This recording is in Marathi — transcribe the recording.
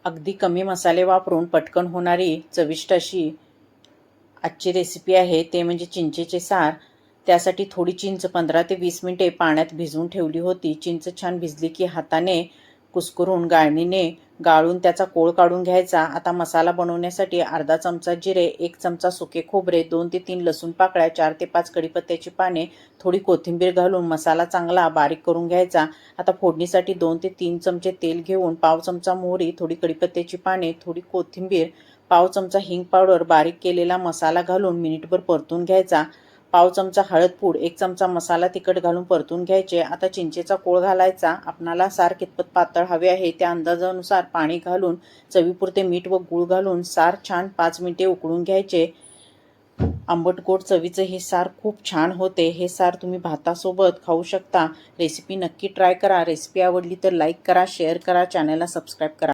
अगदी कमी मसाले वापरून पटकन होणारी चविष्ट अशी आजची रेसिपी आहे, ते म्हणजे चिंचेचे सार. त्यासाठी थोडी चिंच 15 ते 20 मिनिटे पाण्यात भिजवून ठेवली होती. चिंच छान भिजली की हाताने कुस्करून गाळणीने गाळून त्याचा कोळ काढून घ्यायचा. आता मसाला बनवण्यासाठी अर्धा चमचा जिरे, 1 चमचा सुके खोबरे, 2 ते 3 लसूण पाकळ्या, 4 ते 5 कढीपत्त्याची पाने, थोडी कोथिंबीर घालून मसाला चांगला बारीक करून घ्यायचा. आता फोडणीसाठी 2 ते 3 चमचे तेल घेऊन पाव चमचा मोहरी, थोडी कढीपत्त्याची पाने, थोडी कोथिंबीर, पाव चमचा हिंग पावडर, बारीक केलेला मसाला घालून मिनिटभर परतून घ्यायचा. पाव चमचा हळदपूड, 1 चमचा मसाला तिखट घालून परतून घ्यायचे. आता चिंचेचा कोळ घालायचा. आपणाला सार कितपत पातळ हवे आहे त्या अंदाजानुसार पाणी घालून चवीपुरते मीठ व गूळ घालून सार छान 5 मिनिटे उकळून घ्यायचे. आंबट गोड चवीचे हे सार खूप छान होते. हे सार तुम्ही भातासोबत खाऊ शकता. रेसिपी नक्की ट्राय करा. रेसिपी आवडली तर लाईक करा, शेअर करा, चॅनलला सबस्क्राईब करा.